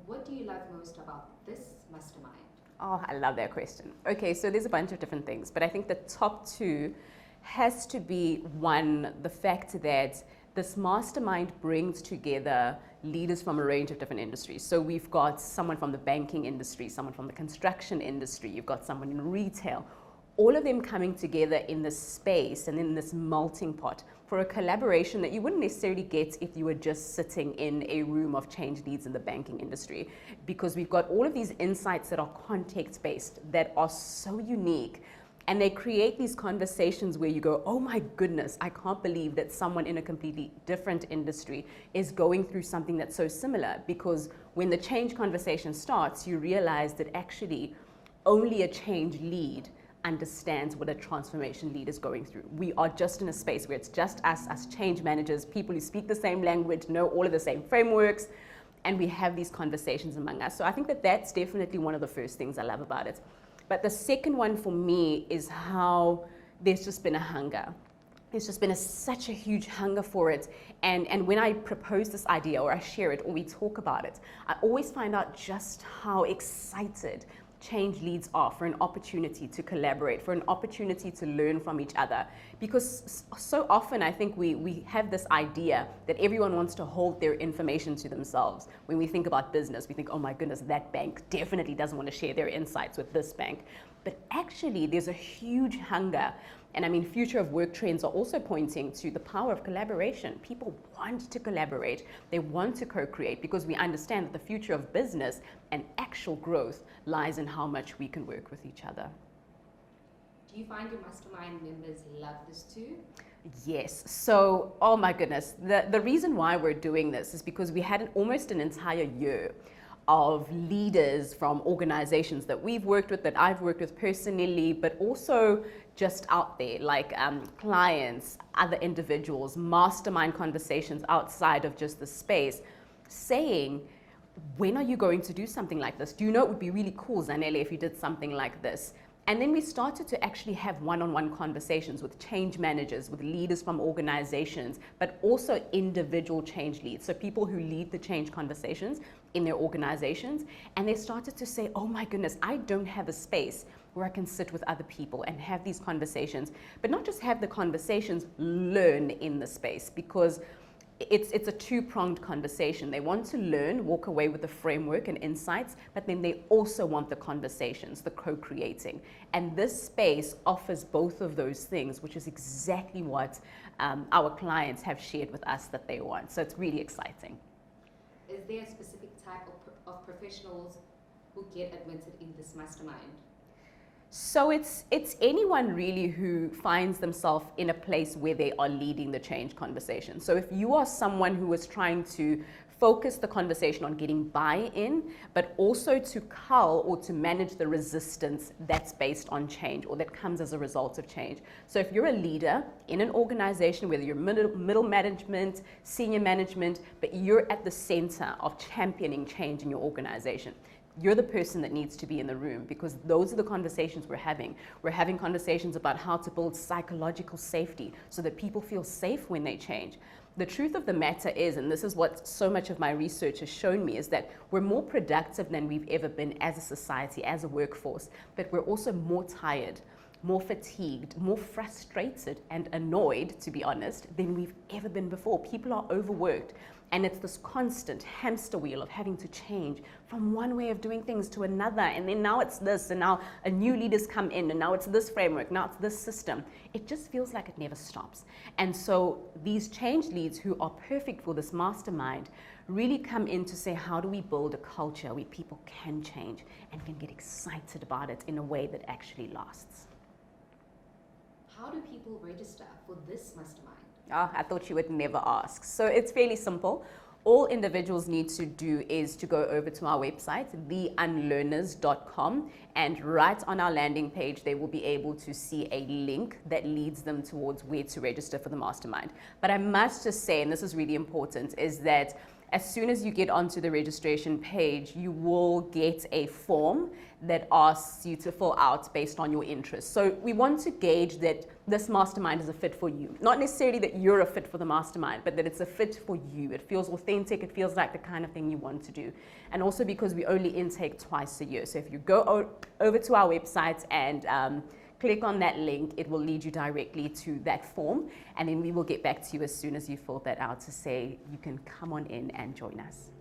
what do you love most about this mastermind? Oh, I love that question. Okay, so there's a bunch of different things, but I think the top two has to be one, the fact that this mastermind brings together leaders from a range of different industries. So we've got someone from the banking industry, someone from the construction industry, you've got someone in retail, all of them coming together in this space and in this melting pot for a collaboration that you wouldn't necessarily get if you were just sitting in a room of change leads in the banking industry. Because we've got all of these insights that are context-based, that are so unique, and they create these conversations where you go, oh my goodness, I can't believe that someone in a completely different industry is going through something that's so similar. Because when the change conversation starts, you realize that actually only a change lead understands what a transformation lead is going through. We are just in a space where it's just us as change managers, people who speak the same language, know all of the same frameworks, and we have these conversations among us. So I think that that's definitely one of the first things I love about it. But the second one for me is how there's just been a hunger. There's just been such a huge hunger for it. And when I propose this idea or I share it or we talk about it, I always find out just how excited change leads are for an opportunity to collaborate, for an opportunity to learn from each other. Because so often I think we have this idea that everyone wants to hold their information to themselves. When we think about business, we think, oh my goodness, that bank definitely doesn't want to share their insights with this bank. But actually there's a huge hunger. And I mean, future of work trends are also pointing to the power of collaboration. People want to collaborate. They want to co-create because we understand that the future of business and actual growth lies in how much we can work with each other. Do you find your mastermind members love this too? Yes. So, oh my goodness. The reason why we're doing this is because we had almost an entire year of leaders from organizations that we've worked with, that I've worked with personally, but also just out there, like clients, other individuals, mastermind conversations outside of just the space, saying, when are you going to do something like this? Do you know it would be really cool, Zanele, if you did something like this? And then we started to actually have one-on-one conversations with change managers, with leaders from organizations, but also individual change leads. So people who lead the change conversations in their organizations. And they started to say, oh my goodness, I don't have a space where I can sit with other people and have these conversations, but not just have the conversations, learn in the space, because it's a two-pronged conversation. They want to learn, walk away with the framework and insights, but then they also want the conversations, the co-creating. And this space offers both of those things, which is exactly what our clients have shared with us that they want. So it's really exciting. Is there a specific type of professionals who get admitted in this mastermind? So it's anyone really who finds themselves in a place where they are leading the change conversation. So if you are someone who is trying to focus the conversation on getting buy-in, but also to cull or to manage the resistance that's based on change or that comes as a result of change. So if you're a leader in an organization, whether you're middle management, senior management, but you're at the center of championing change in your organization, you're the person that needs to be in the room, because those are the conversations we're having. We're having conversations about how to build psychological safety so that people feel safe when they change. The truth of the matter is, and this is what so much of my research has shown me, is that we're more productive than we've ever been as a society, as a workforce, but we're also more tired, more fatigued, more frustrated and annoyed, to be honest, than we've ever been before. People are overworked. And it's this constant hamster wheel of having to change from one way of doing things to another. And then now it's this, and now a new leader's come in, and now it's this framework, now it's this system. It just feels like it never stops. And so these change leads who are perfect for this mastermind really come in to say, how do we build a culture where people can change and can get excited about it in a way that actually lasts? How do people register for this mastermind? Oh, I thought you would never ask. So it's fairly simple. All individuals need to do is to go over to our website, theunlearners.com, and right on our landing page, they will be able to see a link that leads them towards where to register for the mastermind. But I must just say, and this is really important, is that as soon as you get onto the registration page, you will get a form that asks you to fill out based on your interests. So we want to gauge that this mastermind is a fit for you. Not necessarily that you're a fit for the mastermind, but that it's a fit for you. It feels authentic. It feels like the kind of thing you want to do. And also because we only intake twice a year. So if you go over to our website and click on that link, it will lead you directly to that form, and then we will get back to you as soon as you fill that out to say you can come on in and join us.